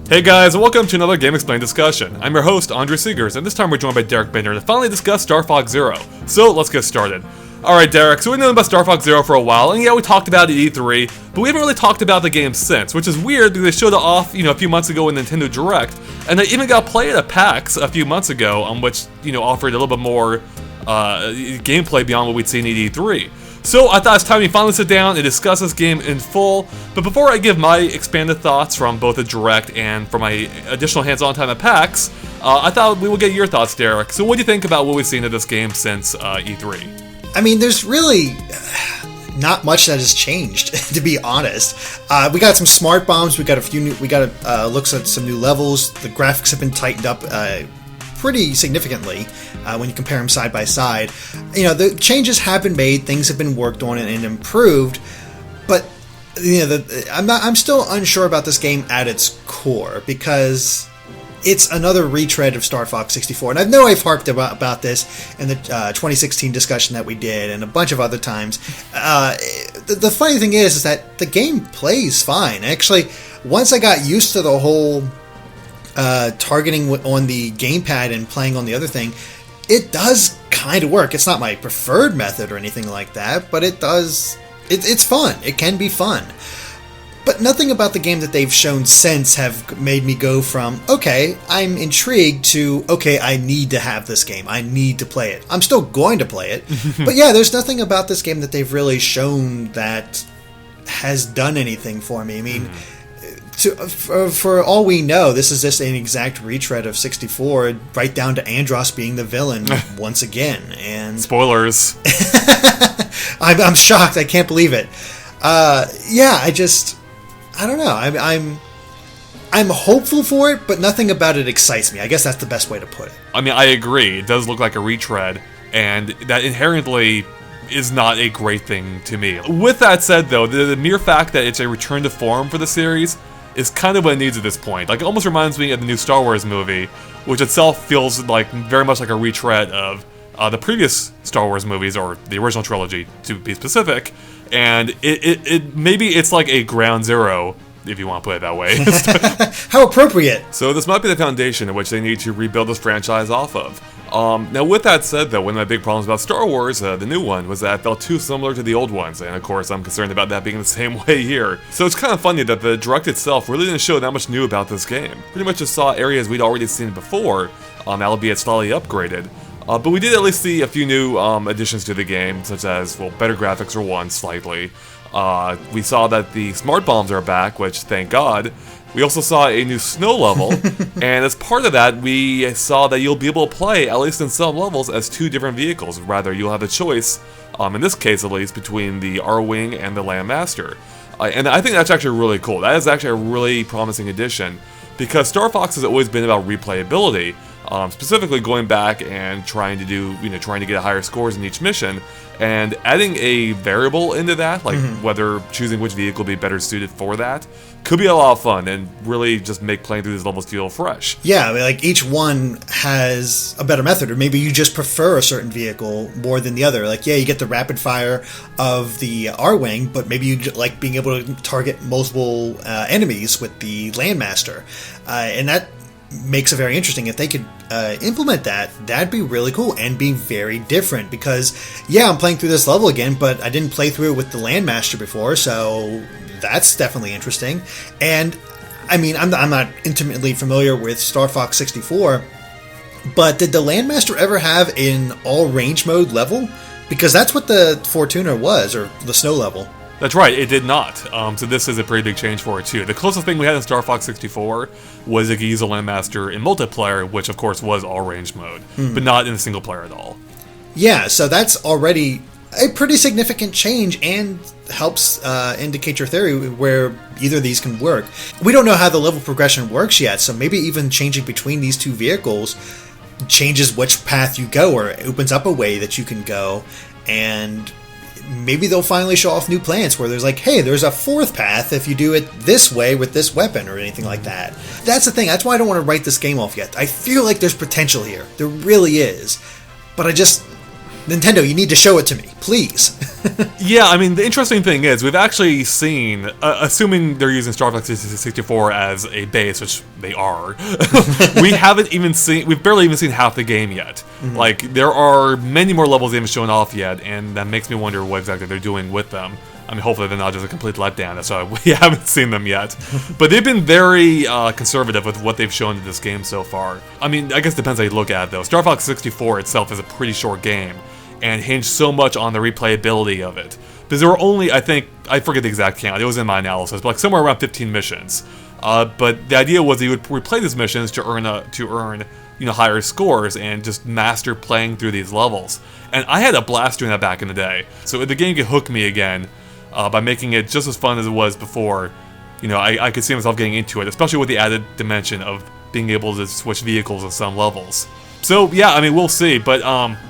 Hey guys, and welcome to another GameXplain discussion. I'm your host, Andre Seegers, and this time we're joined by Derek Bender to finally discuss Star Fox Zero. So, let's get started. Alright Derek, so we've known about Star Fox Zero for a while, and yeah, we talked about it at E3, but we haven't really talked about the game since, which is weird because they showed it off, a few months ago in Nintendo Direct, and they even got played at PAX a few months ago, which, offered a little bit more gameplay beyond what we'd seen at E3. So I thought it's time we finally sit down and discuss this game in full, but before I give my expanded thoughts from both the Direct and from my additional hands-on time at PAX, I thought we would get your thoughts, Derek. So what do you think about what we've seen of this game since E3? I mean, there's really not much that has changed, to be honest. We got some smart bombs, we got looks at some new levels, the graphics have been tightened up pretty significantly when you compare them side by side. The changes have been made, things have been worked on and improved, but I'm still unsure about this game at its core because it's another retread of Star Fox 64, and I know I've harped about this in the 2016 discussion that we did and a bunch of other times. The funny thing is that the game plays fine. Actually, once I got used to the whole targeting on the GamePad and playing on the other thing, it does kind of work. It's not my preferred method or anything like that, but it does. It's fun. It can be fun. But nothing about the game that they've shown since have made me go from, okay, I'm intrigued, to, okay, I need to have this game. I need to play it. I'm still going to play it. But yeah, there's nothing about this game that they've really shown that has done anything for me. I mean, for all we know, this is just an exact retread of 64, right down to Andros being the villain once again. And spoilers. I'm shocked. I can't believe it. I don't know. I'm hopeful for it, but nothing about it excites me. I guess that's the best way to put it. I mean, I agree. It does look like a retread, and that inherently is not a great thing to me. With that said, though, the mere fact that it's a return to form for the series is kind of what it needs at this point. Like, it almost reminds me of the new Star Wars movie, which itself feels like very much like a retread of the previous Star Wars movies, or the original trilogy, to be specific. And it maybe it's like a ground zero, if you want to put it that way. How appropriate. So this might be the foundation in which they need to rebuild this franchise off of. Now with that said, though, one of my big problems about Star Wars, the new one, was that it felt too similar to the old ones, and of course I'm concerned about that being the same way here. So it's kind of funny that the Direct itself really didn't show that much new about this game. Pretty much just saw areas we'd already seen before, albeit slightly upgraded. But we did at least see a few new additions to the game, such as, well, better graphics for one, slightly. We saw that the smart bombs are back, which, thank God. We also saw a new snow level, and as part of that, we saw that you'll be able to play, at least in some levels, as two different vehicles. Rather, you'll have a choice, in this case at least, between the R-Wing and the Landmaster. And I think that's actually really cool. That is actually a really promising addition, because Star Fox has always been about replayability. Specifically going back and trying to get higher scores in each mission, and adding a variable into that, like whether choosing which vehicle would be better suited for that, could be a lot of fun and really just make playing through these levels feel fresh. Yeah, I mean, like each one has a better method, or maybe you just prefer a certain vehicle more than the other. Like, yeah, you get the rapid fire of the R-Wing, but maybe you like being able to target multiple enemies with the Landmaster, and that makes it very interesting. If they could implement that, that'd be really cool and be very different, because yeah, I'm playing through this level again, but I didn't play through it with the Landmaster before, so that's definitely interesting. And I mean, I'm not intimately familiar with Star Fox 64, but did the Landmaster ever have an all-range mode level? Because that's what the Fortuna was, or the snow level. That's right, it did not. So this is a pretty big change for it too. The closest thing we had in Star Fox 64 was a Giza Landmaster in multiplayer, which of course was all-range mode, but not in the single player at all. Yeah, so that's already a pretty significant change and helps indicate your theory where either of these can work. We don't know how the level progression works yet, so maybe even changing between these two vehicles changes which path you go, or it opens up a way that you can go, and maybe they'll finally show off new plans where there's like, hey, there's a fourth path if you do it this way with this weapon or anything like that. That's the thing. That's why I don't want to write this game off yet. I feel like there's potential here. There really is. But I just Nintendo, you need to show it to me, please. Yeah, I mean, the interesting thing is, we've actually seen, assuming they're using Star Fox 64 as a base, which they are, we've barely even seen half the game yet. Like, there are many more levels they haven't shown off yet, and that makes me wonder what exactly they're doing with them. I mean, hopefully they're not just a complete letdown, that's why we haven't seen them yet. But they've been very conservative with what they've shown in this game so far. I mean, I guess it depends how you look at it, though. Star Fox 64 itself is a pretty short game, and hinged so much on the replayability of it. Because there were only, I forget the exact count, it was in my analysis, but like somewhere around 15 missions. But the idea was that you would replay these missions to earn higher scores and just master playing through these levels. And I had a blast doing that back in the day. So if the game could hook me again by making it just as fun as it was before, I could see myself getting into it, especially with the added dimension of being able to switch vehicles in some levels. So yeah, I mean, we'll see, but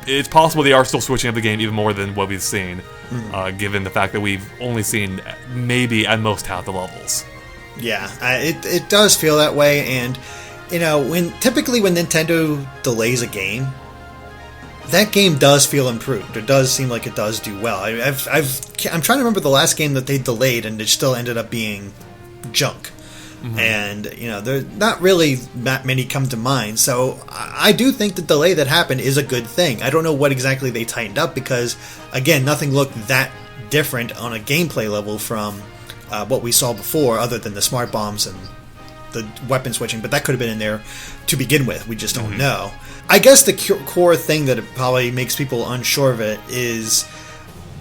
it's possible they are still switching up the game even more than what we've seen, given the fact that we've only seen maybe at most half the levels. Yeah, it does feel that way, and typically when Nintendo delays a game, that game does feel improved. It does seem like it does do well. I'm trying to remember the last game that they delayed, and it still ended up being junk. And there not really that many come to mind, so I do think the delay that happened is a good thing. I don't know what exactly they tightened up, because again, nothing looked that different on a gameplay level from what we saw before, other than the smart bombs and the weapon switching, but that could have been in there to begin with. We just don't know. I guess the core thing that it probably makes people unsure of it is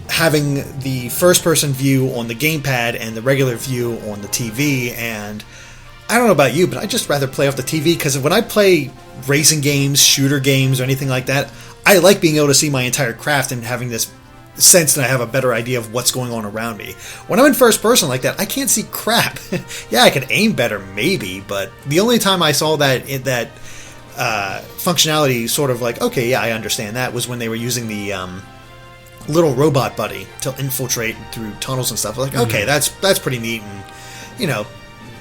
having the first-person view on the gamepad and the regular view on the TV, and I don't know about you, but I just rather play off the TV, because when I play racing games, shooter games, or anything like that, I like being able to see my entire craft and having this sense that I have a better idea of what's going on around me. When I'm in first person like that, I can't see crap. Yeah, I could aim better, maybe, but the only time I saw that functionality sort of like, okay, yeah, I understand that, was when they were using the little robot buddy to infiltrate through tunnels and stuff. Like, okay, that's pretty neat and,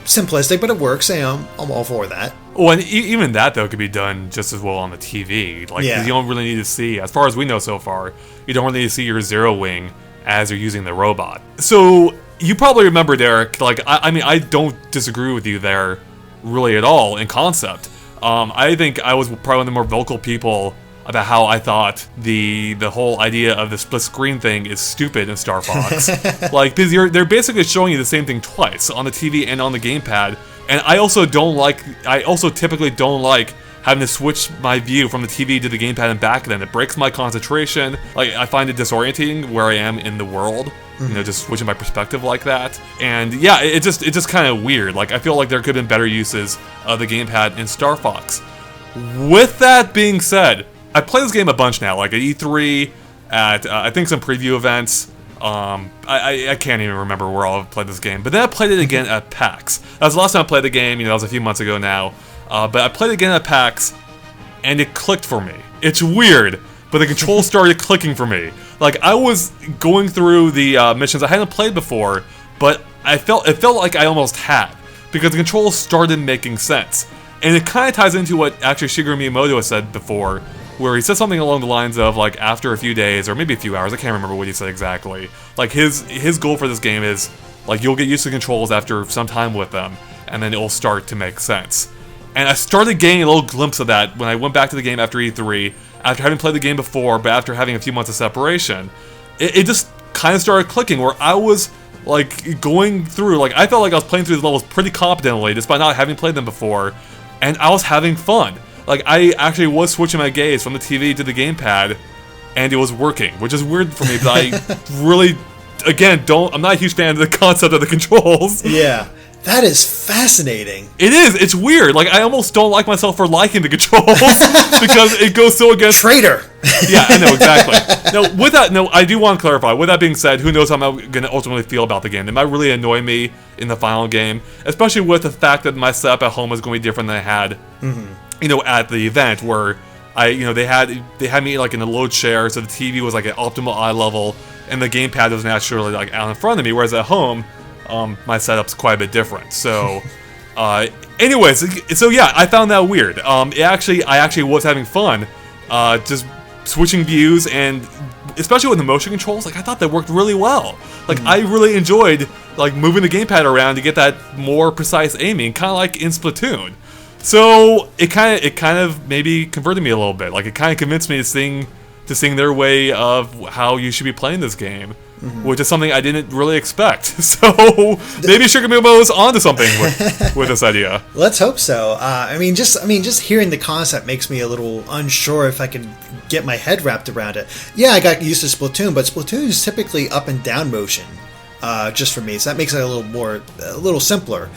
simplistic, but it works. I'm all for that. Oh, and even that, though, could be done just as well on the TV. Like, you don't really need to see, as far as we know so far, you don't really need to see your Zero Wing as you're using the robot. So, you probably remember, Derek, like, I mean, I don't disagree with you there really at all in concept. I think I was probably one of the more vocal people about how I thought the whole idea of the split screen thing is stupid in Star Fox. Like, because they're basically showing you the same thing twice on the TV and on the gamepad. And I also typically don't like having to switch my view from the TV to the gamepad and back then. It breaks my concentration. Like, I find it disorienting where I am in the world. Just switching my perspective like that. And yeah, it just kind of weird. Like, I feel like there could have been better uses of the gamepad in Star Fox. With that being said, I played this game a bunch now, like at E3, at I think some preview events. I can't even remember where I've played this game, but then I played it again at PAX. That was the last time I played the game. That was a few months ago now. But I played it again at PAX, and it clicked for me. It's weird, but the controls started clicking for me. Like, I was going through the missions I hadn't played before, but it felt like I almost had, because the controls started making sense. And it kind of ties into what actually Shigeru Miyamoto has said before, where he said something along the lines of, like, after a few days, or maybe a few hours, I can't remember what he said exactly. Like, his goal for this game is, like, you'll get used to the controls after some time with them, and then it'll start to make sense. And I started getting a little glimpse of that when I went back to the game after E3, after having played the game before, but after having a few months of separation. It just kind of started clicking, where I was, like, going through, like, I felt like I was playing through these levels pretty competently, despite not having played them before, and I was having fun. Like, I actually was switching my gaze from the TV to the gamepad, and it was working, which is weird for me, but I really, again, I'm not a huge fan of the concept of the controls. Yeah, that is fascinating. It is, it's weird. Like, I almost don't like myself for liking the controls, because it goes so against... Traitor! Yeah, I know, exactly. Now, I do want to clarify, with that being said, who knows how I'm going to ultimately feel about the game. It might really annoy me in the final game, especially with the fact that my setup at home is going to be different than I had at the event, where they had me like in a low chair, so the TV was like at optimal eye level, and the gamepad was naturally like out in front of me. Whereas at home, my setup's quite a bit different. So, anyways, so yeah, I found that weird. I actually was having fun, just switching views, and especially with the motion controls, like I thought that worked really well. Like I really enjoyed like moving the gamepad around to get that more precise aiming, kind of like in Splatoon. So it kind of maybe converted me a little bit. Like it kind of convinced me to sing their way of how you should be playing this game, which is something I didn't really expect. So maybe Shikamibo was onto something with this idea. Let's hope so. I mean, just hearing the concept makes me a little unsure if I can get my head wrapped around it. Yeah, I got used to Splatoon, but Splatoon is typically up and down motion. Just for me, so that makes it a little simpler.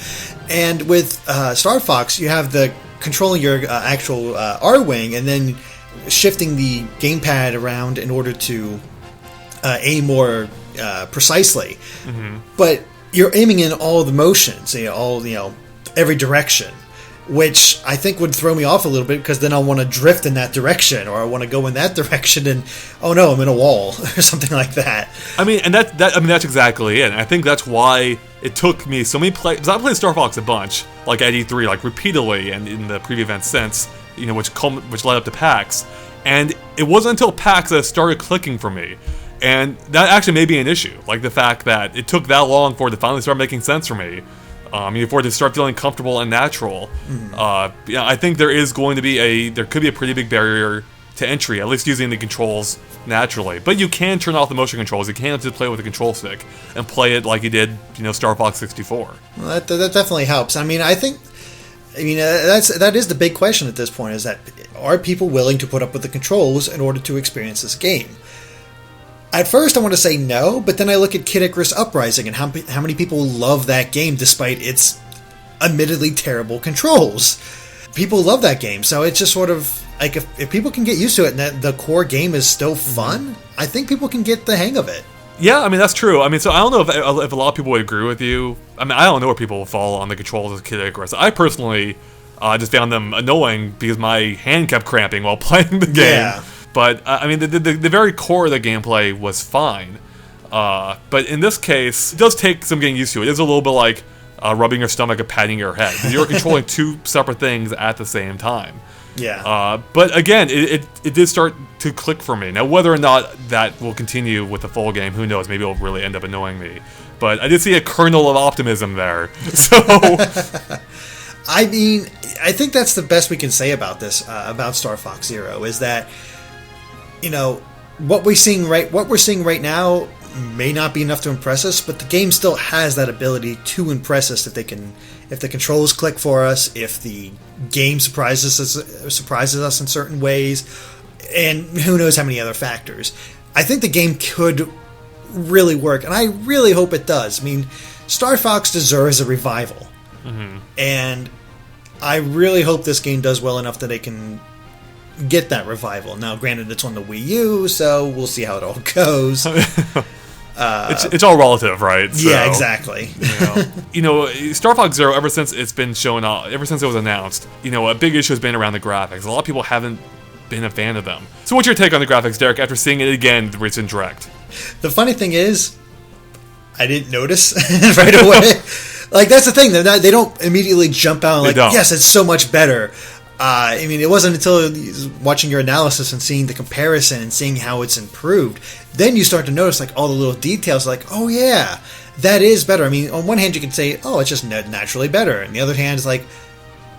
And with Star Fox, you have the controlling your actual R-wing and then shifting the gamepad around in order to aim more precisely. But you're aiming in all the motions, every direction, which I think would throw me off a little bit, because then I want to drift in that direction, or I want to go in that direction, and oh no, I'm in a wall or something like that. I mean, and that's exactly it. And I think that's why it took me so many plays. Because I played Star Fox a bunch, like at E3, like repeatedly, and in the preview events since, which led up to PAX. And it wasn't until PAX that it started clicking for me. And that actually may be an issue, like the fact that it took that long for it to finally start making sense for me. For it to start feeling comfortable and natural. I think there could be a pretty big barrier to entry, at least using the controls naturally. But you can turn off the motion controls. You can just play with the control stick and play it like you did, Star Fox 64. Well, that definitely helps. I mean, that is the big question at this point: is that are people willing to put up with the controls in order to experience this game? At first, I want to say no, but then I look at Kid Icarus Uprising and how many people love that game despite its admittedly terrible controls. People love that game, so it's just sort of like if people can get used to it and that the core game is still fun, I think people can get the hang of it. Yeah, I mean, that's true. I mean, so I don't know if a lot of people would agree with you. I mean, I don't know where people will fall on the controls of Kid Icarus. I personally just found them annoying because my hand kept cramping while playing the game. Yeah. But, I mean, the very core of the gameplay was fine. But in this case, it does take some getting used to. It is a little bit like rubbing your stomach and patting your head, because you're controlling two separate things at the same time. Yeah. But again, it did start to click for me. Now, whether or not that will continue with the full game, who knows? Maybe it'll really end up annoying me. But I did see a kernel of optimism there. So... I mean, I think that's the best we can say about this, about Star Fox Zero, is that what we're seeing right now may not be enough to impress us, but the game still has that ability to impress us if the controls click for us, if the game surprises us in certain ways, and who knows how many other factors. I think the game could really work, and I really hope it does. I mean, Star Fox deserves a revival, and I really hope this game does well enough that it can get that revival. Now, granted, it's on the Wii U, so we'll see how it all goes. It's all relative, right? So, yeah, exactly. Star Fox Zero, ever since it's been shown off, ever since it was announced, a big issue has been around the graphics. A lot of people haven't been a fan of them. So what's your take on the graphics, Derek, after seeing it again the recent Direct? The funny thing is, I didn't notice right away. Like, that's the thing. They don't immediately jump out and like, yes, it's so much better. I mean, it wasn't until watching your analysis and seeing the comparison and seeing how it's improved, then you start to notice like all the little details. Like, oh yeah, that is better. I mean, on one hand you can say, oh, it's just naturally better, and the other hand is like,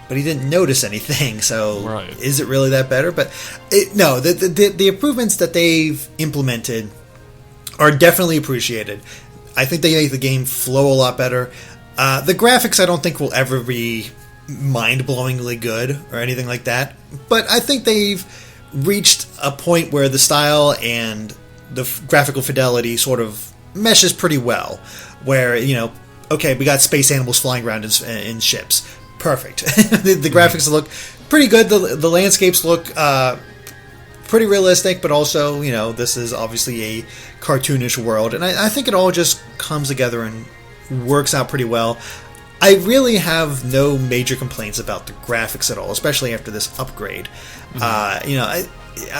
but he didn't notice anything. So Is it really that better? But no, the improvements that they've implemented are definitely appreciated. I think they make the game flow a lot better. The graphics I don't think will ever be mind-blowingly good or anything like that, but I think they've reached a point where the style and the graphical fidelity sort of meshes pretty well, where okay, we got space animals flying around in ships, perfect. the graphics look pretty good, the landscapes look pretty realistic, but also this is obviously a cartoonish world, and I think it all just comes together and works out pretty well. I really have no major complaints about the graphics at all, especially after this upgrade. I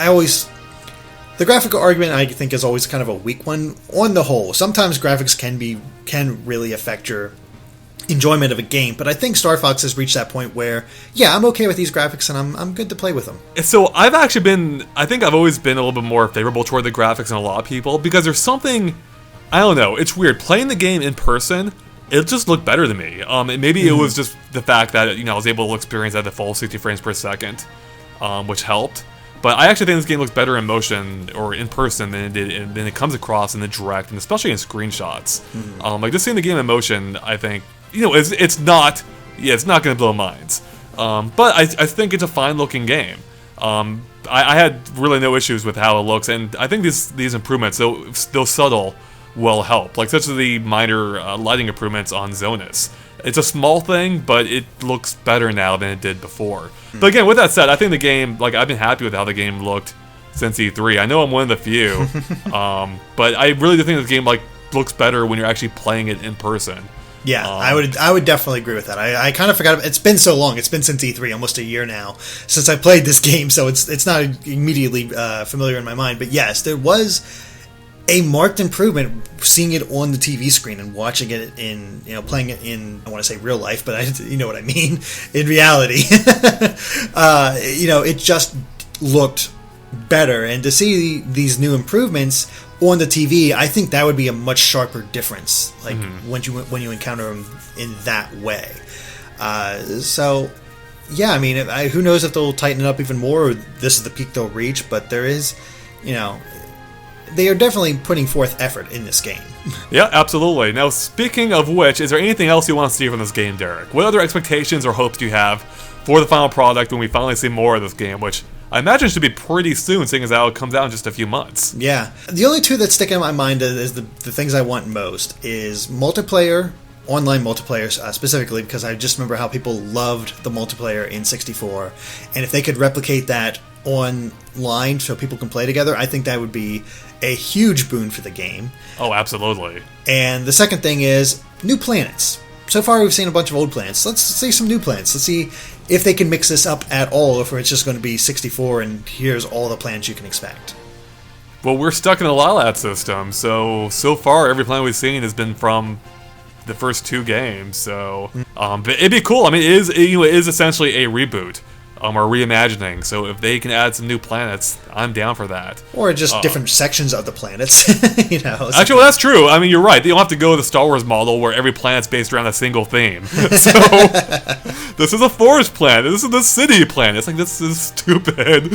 always... The graphical argument, I think, is always kind of a weak one on the whole. Sometimes graphics can really affect your enjoyment of a game. But I think Star Fox has reached that point where, yeah, I'm okay with these graphics and I'm good to play with them. So I think I've always been a little bit more favorable toward the graphics than a lot of people, because there's something, I don't know, it's weird. Playing the game in person, it just looked better to me. Maybe it was just the fact that, I was able to experience at the full 60 frames per second, which helped. But I actually think this game looks better in motion or in person than it comes across in the direct, and especially in screenshots. Like just seeing the game in motion, I think, it's not going to blow minds. But I think it's a fine looking game. I had really no issues with how it looks, and I think these improvements, though subtle, will help. Like such as the minor lighting improvements on Zonus. It's a small thing, but it looks better now than it did before. But again, with that said, I think the game, like, I've been happy with how the game looked since E3. I know I'm one of the few, but I really do think this game, like, looks better when you're actually playing it in person. Yeah, I would definitely agree with that. I kind of forgot. It's been so long. It's been since E3, almost a year now, since I played this game, so it's not immediately familiar in my mind. But yes, there was a marked improvement seeing it on the TV screen and watching it in, playing it in, I want to say real life, but you know what I mean, in reality. It just looked better, and to see these new improvements on the TV, I think that would be a much sharper difference, like when you encounter them in that way. So yeah, I mean, who knows if they'll tighten it up even more, or this is the peak they'll reach, but there is, they are definitely putting forth effort in this game. Yeah, absolutely. Now, speaking of which, is there anything else you want to see from this game, Derek? What other expectations or hopes do you have for the final product when we finally see more of this game, which I imagine should be pretty soon, seeing as how it comes out in just a few months? Yeah. The only two that stick in my mind is the things I want most is multiplayer, online multiplayer specifically, because I just remember how people loved the multiplayer in 64, and if they could replicate that online so people can play together, I think that would be a huge boon for the game. Oh, absolutely. And the second thing is new planets. So far we've seen a bunch of old planets. Let's see some new planets. Let's see if they can mix this up at all, or if it's just going to be 64 and here's all the planets you can expect. Well, we're stuck in a Lilat system, so far every planet we've seen has been from the first two games, so but it'd be cool. I mean, it is essentially a reboot. Or reimagining, so if they can add some new planets, I'm down for that. Or just different sections of the planets, Actually, well, that's true. I mean, you're right. They don't have to go with the Star Wars model where every planet's based around a single theme. So, this is a forest planet. This is the city planet. It's like, this is stupid.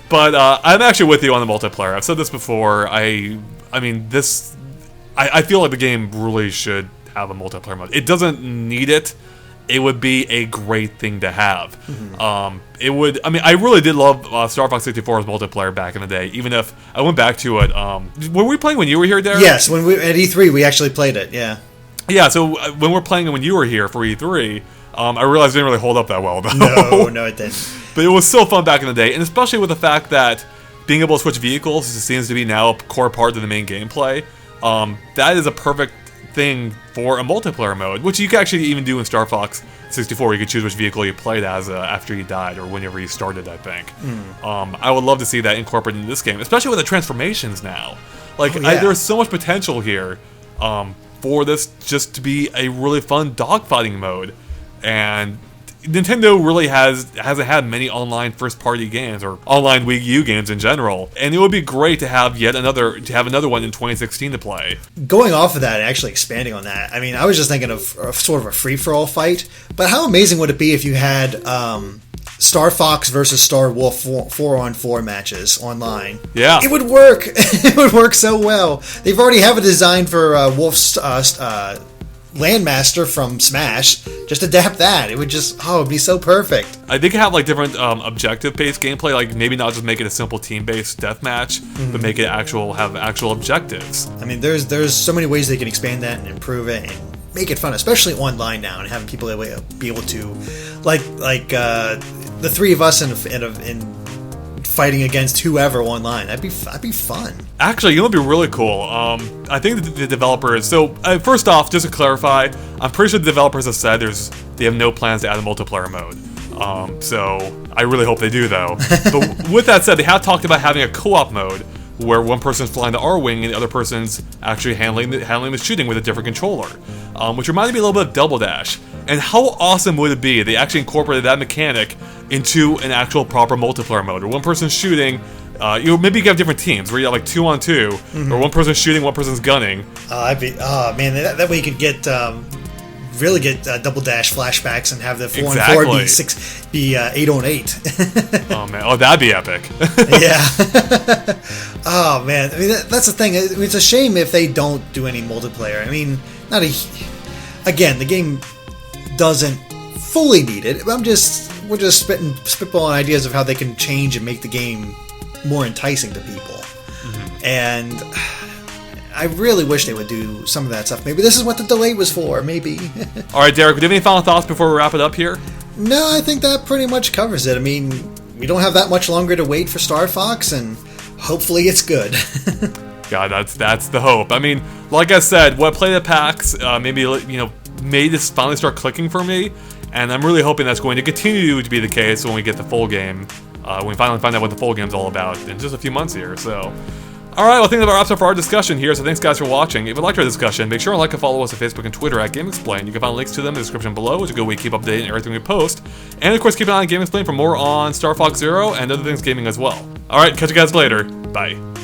But I'm actually with you on the multiplayer. I've said this before. I feel like the game really should have a multiplayer mode. It doesn't need it. It would be a great thing to have. It would. I mean, I really did love Star Fox 64's multiplayer back in the day. Even if I went back to it, were we playing when you were here, Derek? Yes, when at E3 we actually played it. Yeah. Yeah. So when we're playing it when you were here for E3, I realized it didn't really hold up that well, though. No, it didn't. But it was so fun back in the day, and especially with the fact that being able to switch vehicles seems to be now a core part of the main gameplay. That is a perfect thing for a multiplayer mode, which you can actually even do in Star Fox 64. You could choose which vehicle you played as after you died or whenever you started, I think. I would love to see that incorporated into this game, especially with the transformations now. Like, there's so much potential here for this just to be a really fun dogfighting mode, and Nintendo really hasn't had many online first-party games or online Wii U games in general, and it would be great to have another one in 2016 to play. Going off of that, actually expanding on that, I mean, I was just thinking of sort of a free-for-all fight, but how amazing would it be if you had Star Fox versus Star Wolf 4-on-4 matches online? Yeah, it would work. It would work so well. They've already have a design for Wolf's Landmaster from Smash. Just adapt that. It would it'd be so perfect. I think it have like different objective-based gameplay, like maybe not just make it a simple team-based deathmatch, but make it have actual objectives. I mean, there's so many ways they can expand that and improve it and make it fun, especially online now, and having people be able to, like the three of us in fighting against whoever online. That'd be fun. Actually, you know what'd be really cool? I think the developers... So, first off, just to clarify, I'm pretty sure the developers have said they have no plans to add a multiplayer mode. So, I really hope they do, though. But with that said, they have talked about having a co-op mode where one person's flying the R-Wing and the other person's actually handling the shooting with a different controller, which reminded me a little bit of Double Dash. And how awesome would it be if they actually incorporated that mechanic into an actual proper multiplayer mode, where one person's shooting, maybe you have different teams, where you have like 2-on-2, or one person's shooting, one person's gunning. Man, that way you could get really get Double Dash flashbacks and have the 4-on-4 be 8-on-8. Oh man, that'd be epic. Yeah. Oh man, I mean that's the thing. It's a shame if they don't do any multiplayer. I mean, again, the game doesn't fully need it. We're just spitballing ideas of how they can change and make the game more enticing to people. And I really wish they would do some of that stuff. Maybe this is what the delay was for. Maybe. All right, Derek, do you have any final thoughts before we wrap it up here? No, I think that pretty much covers it. I mean, we don't have that much longer to wait for Star Fox, and hopefully it's good. God, that's the hope. I mean, like I said, what I played at PAX, made this finally start clicking for me, and I'm really hoping that's going to continue to be the case when we get the full game, when we finally find out what the full game's all about in just a few months here. So, alright, well, I think that wraps up our discussion here, so thanks guys for watching. If you liked our discussion, make sure to like and follow us on Facebook and Twitter at GameXplain. You can find links to them in the description below, which is a good way to keep updated on everything we post. And of course, keep an eye on GameXplain for more on Star Fox Zero and other things gaming as well. Alright, catch you guys later. Bye.